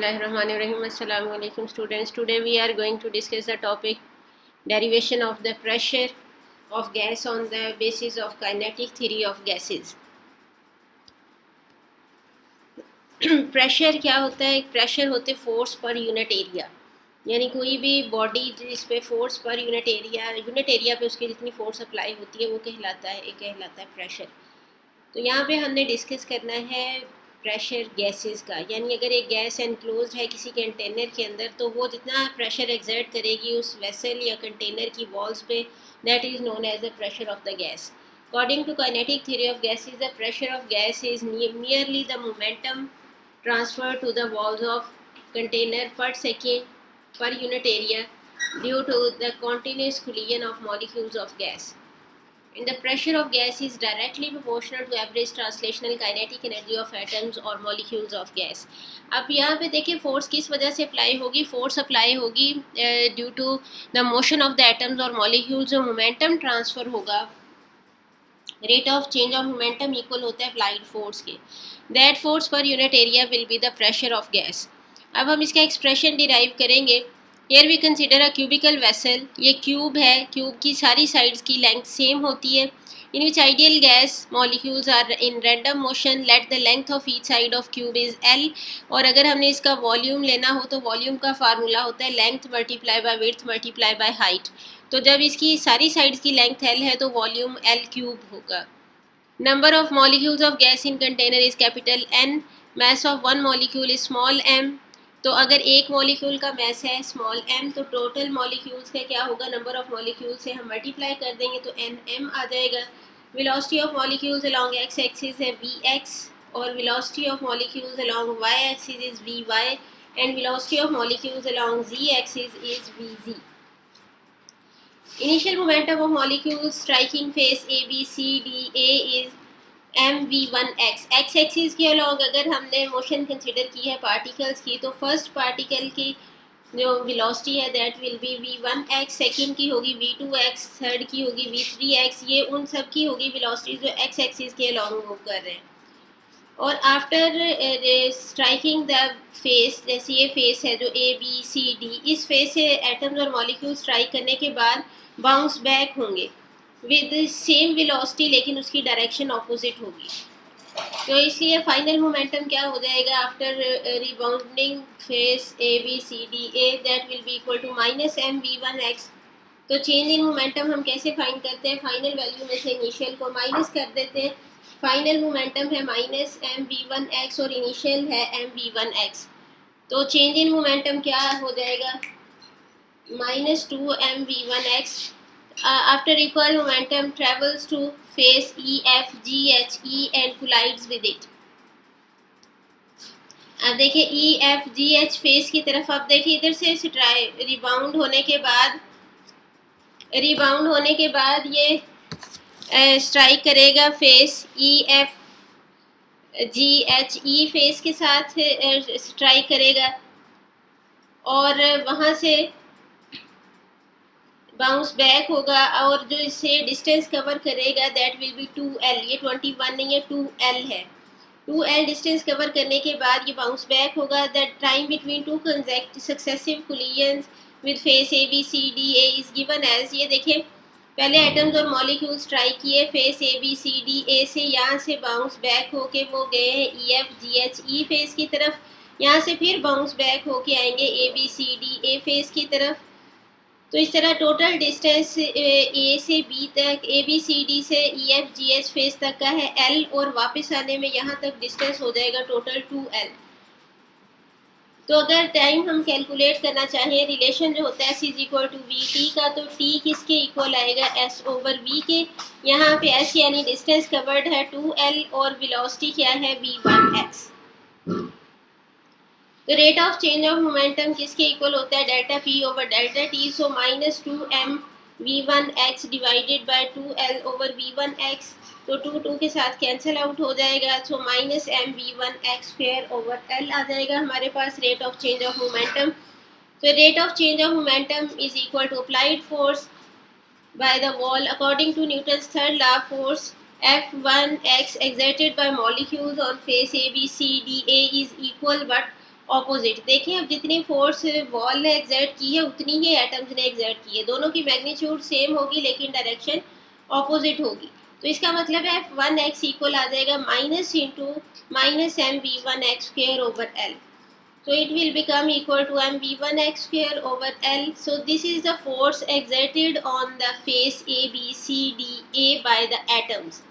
Bismillahirrahmanirrahim. Assalamu alaikum students. Today we are going to discuss the topic derivation of the pressure of gas on the basis of kinetic theory of gases. Pressure क्या होता है? Pressure होते force per unit area, यानी कोई भी body जिस पे force per unit area पे उसकी जितनी फोर्स अप्लाई होती है वो कहलाता है प्रेशर. तो यहाँ पे हमने डिस्कस करना है प्रेशर गैसेस का, यानी अगर एक गैस एनक्लोज्ड है किसी कंटेनर के अंदर तो वो जितना प्रेशर एक्सर्ट करेगी उस वेसल या कंटेनर की वॉल्स पे, that is known as the pressure of the gas. According to kinetic theory of gases, the pressure of gas is merely the momentum transferred to the walls of container per second per unit area due to the continuous collision of molecules of gas. And the pressure of gas is directly proportional to average translational kinetic energy of atoms or molecules of gas. अब यहाँ पे देखिए force किस वजह से apply होगी. Force apply होगी due to the motion of the atoms और मॉलिक्यूल्स. जो मोमेंटम ट्रांसफ़र होगा, rate of change of momentum equal होता है अप्लाइड फोर्स के. That force per unit area will be the pressure of gas. अब हम इसका एक्सप्रेशन डिराइव करेंगे. Here we consider a cubical vessel. ये क्यूब है, क्यूब की सारी साइड्स की लेंथ सेम होती है. In which ideal gas molecules are in random motion. Let the length of each side of cube is L. और अगर हमने इसका वॉल्यूम लेना हो तो वॉल्यूम का फार्मूला होता है length multiply by width multiply by height. तो जब इसकी सारी साइड्स की लेंथ L है तो वॉल्यूम L क्यूब होगा. Number of molecules of gas in container is capital N. Mass of one molecule is small m. तो अगर एक मॉलिक्यूल का मैस है स्मॉल m तो टोटल मॉलिक्यूल्स का क्या होगा, नंबर ऑफ मॉलिक्यूल से हम मल्टीप्लाई कर देंगे तो nm आ जाएगा. Velocity of molecules along x axis है vx और velocity of molecules along y axis is vy and velocity of molecules along z axis is vz. Initial momentum of molecules striking face a b c d a is mv1x. X axis के along अगर हमने motion consider की है particles की तो first particle की जो velocity है that will B v1x, second की होगी v2x, थर्ड की होगी v3x. ये उन सब की होगी वेलोसिटी जो एक्स एक्सिस के अलॉन्ग मूव कर रहे हैं. और आफ्टर स्ट्राइकिंग द फेस, जैसे ये फेस है जो ए बी सी डी, इस फेस से एटम्स और मॉलिक्यूल स्ट्राइक करने के बाद बाउंस बैक होंगे विद सेम वेलोसिटी, लेकिन उसकी डायरेक्शन ऑपोजिट होगी. तो इसलिए फाइनल मोमेंटम क्या हो जाएगा after rebounding face A B C D A, that will be equal to minus M V one X. तो चेंज इन मोमेंटम हम कैसे फाइंड करते हैं? फाइनल वैल्यू में से इनिशियल को माइनस कर देते हैं. फाइनल मोमेंटम है minus M V one X और इनिशियल है एम वी वन एक्स. तो चेंज इन मोमेंटम क्या हो जाएगा? Minus two M V one X. After equal momentum travels to face E, F, G, H, E and collides with it. अब देखिए E, F, G, H face की तरफ. अब देखिए इधर से रिबाउंड होने के बाद ये स्ट्राइक करेगा face E, F, G, H, E face के साथ स्ट्राइक करेगा और वहाँ से बाउंस बैक होगा और जो इसे डिस्टेंस कवर करेगा दैट विल बी 2L. ये 21 नहीं है, 2L है. 2L डिस्टेंस कवर करने के बाद ये बाउंस बैक होगा. The time between two successive collisions with face A B C D A is given as. ये देखिए पहले एटम्स और मॉलिक्यूल स्ट्राइक किए face A B C D A से, यहाँ से बाउंस बैक होके वो गए हैं E F G H E face की तरफ. यहाँ से फिर बाउंस बैक होके आएंगे A B C D A face की तरफ. तो इस तरह टोटल डिस्टेंस ए से बी तक, ए बी सी डी से ई एफ जी एच फेस तक का है एल और वापस आने में यहाँ तक डिस्टेंस हो जाएगा टोटल 2L. तो अगर टाइम हम कैलकुलेट करना चाहें, रिलेशन जो होता है S is equal to V T का, तो टी किसके इक्वल आएगा? एस ओवर वी के. यहाँ पे एस यानी डिस्टेंस कवर्ड है 2L और वेलोसिटी क्या है v1x. तो rate of change of momentum किसके इक्वल होता है? Delta P over delta T. So minus 2m v1x divided by 2L over v1x. तो 2 के साथ कैंसिल आउट हो जाएगा. So minus m v1x square over L आ जाएगा हमारे पास rate of change of momentum. तो rate of change of momentum is equal to applied force by the wall according to Newton's third law. Force F1x exerted by molecules on face A, B, C, D, A is equal but opposite. देखिए अब जितनी force wall ने exert की है उतनी ही atoms ने exert की है, दोनों की मैग्नीट्यूड सेम होगी लेकिन डायरेक्शन ऑपोजिट होगी। तो इसका मतलब है 1x इक्वल आ जाएगा minus into minus M V one X square over L. So it will become equal to mv1x square over L. So this is the force exerted on the face A, B, C, D, A by the atoms.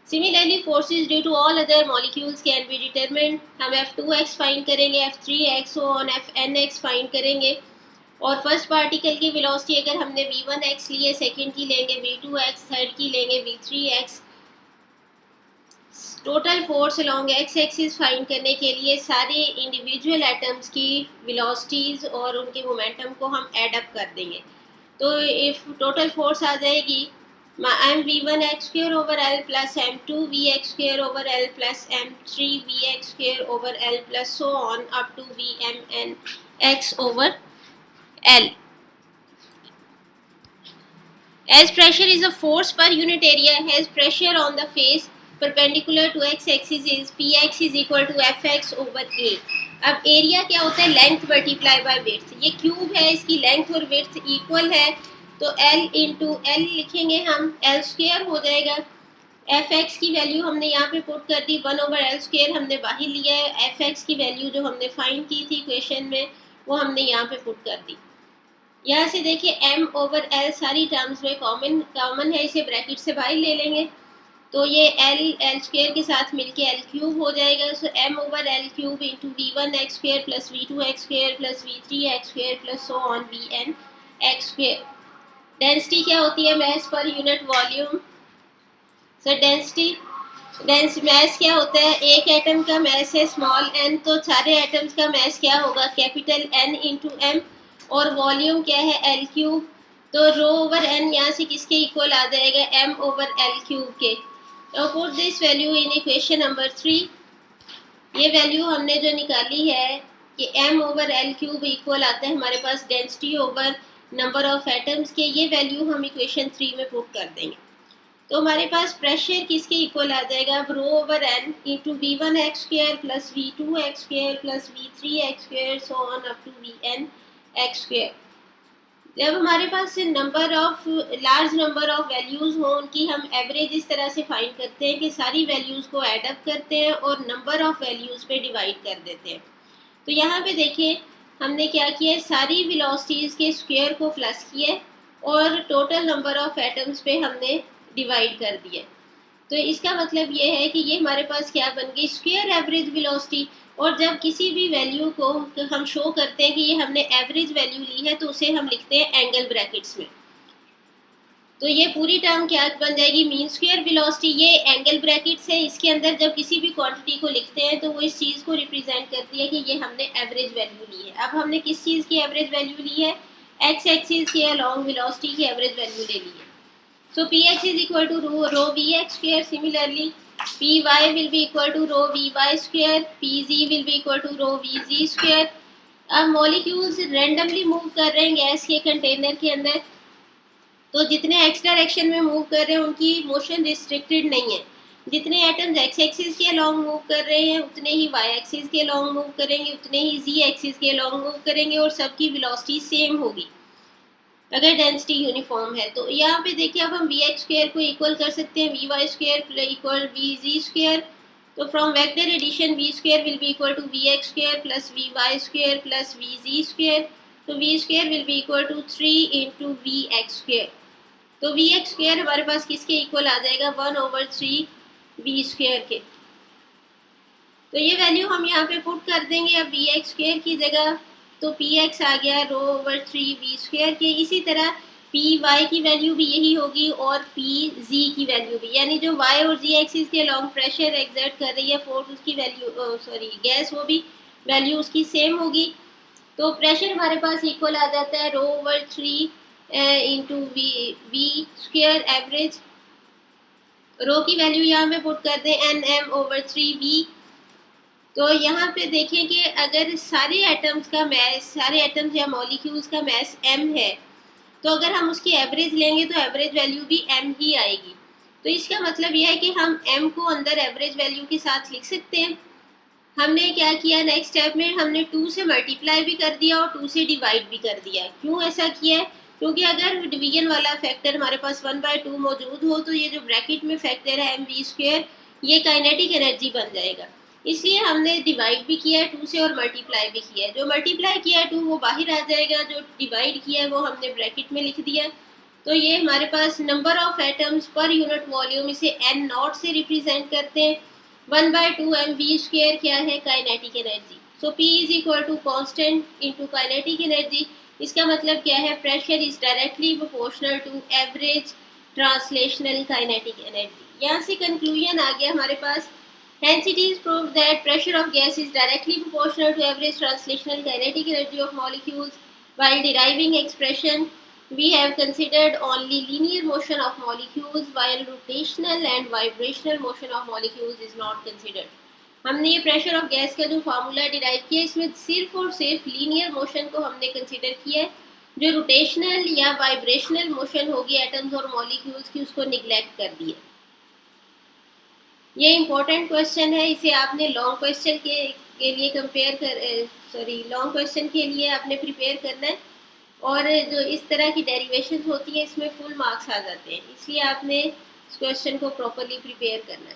Similarly, forces due to all other molecules can be determined. हम F2x find करेंगे, F3x on Fnx find करेंगे, और first particle की velocity अगर हमने v1x लिए, second की लेंगे v2x, थर्ड की लेंगे v3x। Total force along x axis find करने के लिए सारे इंडिविजुअल एटम्स की वेलोसिटीज़ और उनके मोमेंटम को हम ऐड अप कर देंगे। तो इफ टोटल फोर्स आ जाएगी M V one X square over L plus M two V X square over L plus M three V X square over L plus so on up to V M N X over L. As pressure is a force per unit area, has pressure on the face perpendicular to x axis is px is equal to fx over a। अब area क्या होता है, length multiply by width. ये cube है, इसकी length और width equal है, तो l इंटू एल लिखेंगे हम, एल स्क्वेयर हो जाएगा। एफ एक्स की वैल्यू हमने यहाँ पे पुट कर दी, 1/l स्क्वेयर हमने बाहर लिया है। एफ एक्स की वैल्यू जो हमने फाइंड की थी क्वेश्चन में वो हमने यहाँ पे पुट कर दी। यहाँ से देखिए m ओवर l सारी टर्म्स में कॉमन है, इसे ब्रैकेट से बाहर ले लेंगे तो ये l स्क्वेयर के साथ मिलके l क्यूब हो जाएगा। So m over l cube into V one X square plus V two X square plus V three X square plus so on V N X square. Density क्या होती है, mass per unit volume. So dense mass क्या होता है, एक atom का मास है small n, तो सारे एटम्स का मास क्या होगा, कैपिटल N इंटू एम, और वॉल्यूम क्या है एल क्यूब। तो रो ओवर एन यहाँ से किसके इक्वल आ जाएगा, एम ओवर एल क्यूब के। तो put this value in equation number 3। ये वैल्यू हमने जो निकाली है कि M over L cube equal आता है हमारे पास density over number of atoms के, ये वैल्यू हम इक्वेशन 3 में पुट कर देंगे। तो हमारे पास प्रेशर किसके इक्वल आ जाएगा, अब rho over N into V one X square plus V two X square plus V three X square so on up to V N X square. जब हमारे पास number of large number of values हों, उनकी हम average इस तरह से find करते हैं कि सारी वैल्यूज़ को ऐड अप करते हैं और नंबर ऑफ वैल्यूज़ पे डिवाइड कर देते हैं। तो यहाँ पे देखिए हमने क्या किया है, सारी वेलोसिटीज़ के स्क्वायर को प्लस किया और टोटल नंबर ऑफ एटम्स पे हमने डिवाइड कर दिया। तो इसका मतलब ये है कि ये हमारे पास क्या बन गई, स्क्वायर एवरेज वेलोसिटी। और जब किसी भी वैल्यू को हम शो करते हैं कि ये हमने एवरेज वैल्यू ली है तो उसे हम लिखते हैं एंगल ब्रैकेट्स में। तो ये पूरी टर्म क्या बन जाएगी, मीन स्क्वायर वेलोसिटी। ये एंगल ब्रैकेट्स है, इसके अंदर जब किसी भी क्वांटिटी को लिखते हैं तो वो इस चीज़ को रिप्रेजेंट करती है कि ये हमने एवरेज वैल्यू ली है। अब हमने किस चीज़ की एवरेज वैल्यू ली है, एक्स एक्सिस के अलॉन्ग वेलोसिटी की एवरेज वैल्यू ले ली है। So Px is equal to rho Vx square. Similarly, Py will be equal to rho Vy square. Pz will be equal to rho Vz square. अब molecules randomly move कर रहे हैं gas के container के अंदर, तो जितने एक्स डायरेक्शन में मूव कर रहे हैं उनकी मोशन रिस्ट्रिक्टेड नहीं है। जितने एटम्स एक्स एक्सिस के अलॉन्ग मूव कर रहे हैं उतने ही वाई एक्सिस के अलॉन्ग मूव करेंगे, उतने ही जी एक्सिस के अलॉन्ग मूव करेंगे और सबकी वेलोसिटी सेम होगी अगर डेंसिटी यूनिफॉर्म है। तो यहाँ पे देखिए अब हम वी एक्स स्क्वेयर को इक्वल कर सकते हैं V Y square equal V Z square. तो from vector addition V square will be equal to V X square plus V Y square plus V Z square. तो V square will be equal to 3 into V X square. तो V X square हमारे पास किसके equal आ जाएगा, 1/3 we square के। तो ये वैल्यू हम यहाँ पे पुट कर देंगे अब वी एक्स स्क्वेयर की जगह, तो पी एक्स आ गया रो ओवर 3 वी स्क्वेयर के। इसी तरह पी वाई की वैल्यू भी यही होगी और पी जी की वैल्यू भी, यानी जो वाई और जी एक्सिस के लॉन्ग प्रेशर एग्जर्ट कर रही है फोर्स उसकी वैल्यू गैस, वो भी वैल्यू उसकी सेम होगी। तो प्रेशर हमारे पास इक्वल आ जाता है rho over 3 into V square average. Rho की वैल्यू यहाँ पे पुट कर दें एन एम ओवर 3 वी। तो यहाँ पे देखें कि अगर सारे एटम्स का मैस, सारे एटम्स या मॉलिक्यूल्स का मैस m है, तो अगर हम उसकी एवरेज लेंगे तो एवरेज वैल्यू भी m ही आएगी। तो इसका मतलब यह है कि हम m को अंदर एवरेज वैल्यू के साथ लिख सकते हैं। हमने क्या किया, नेक्स्ट स्टेप में हमने 2 से मल्टीप्लाई भी कर दिया और 2 से डिवाइड भी कर दिया। क्यों ऐसा किया है? क्योंकि अगर डिवीजन वाला फैक्टर हमारे पास 1/2 मौजूद हो, तो ये जो ब्रैकेट में फैक्टर है mv², ये काइनेटिक एनर्जी बन जाएगा। इसलिए हमने डिवाइड भी किया है 2 से और मल्टीप्लाई भी किया है। जो मल्टीप्लाई किया है 2 वो बाहर आ जाएगा, जो डिवाइड किया है वो हमने ब्रैकेट में लिख दिया। तो ये हमारे पास number of atoms per unit volume, इसे n नॉट से रिप्रेजेंट करते हैं। 1/2 mv² क्या है? Kinetic energy. So P is equal to constant into kinetic energy. इसका मतलब क्या है? Pressure is directly proportional to average translational kinetic energy. यहाँ से कंक्लूजन आ गया हमारे पास। Hence it is proved that pressure of gas is directly proportional to average translational kinetic energy of molecules. While deriving expression, we have considered only linear motion of molecules, while rotational and vibrational motion of molecules is not considered. हमने ये pressure of gas का जो formula derive किया, इसमें सिर्फ और सिर्फ linear motion को हमने कंसिडर किया है। जो रोटेशनल या वाइब्रेशनल मोशन होगी एटम्स और मॉलिक्यूल्स की, उसको निगलेक्ट कर दिया। ये इम्पोर्टेंट क्वेश्चन है, इसे आपने लॉन्ग क्वेश्चन के लिए कंपेयर कर लॉन्ग क्वेश्चन के लिए आपने प्रिपेयर करना है। और जो इस तरह की डेरिवेशन होती है इसमें फुल मार्क्स आ जाते हैं, इसलिए आपने इस क्वेश्चन को प्रॉपरली प्रिपेयर करना है।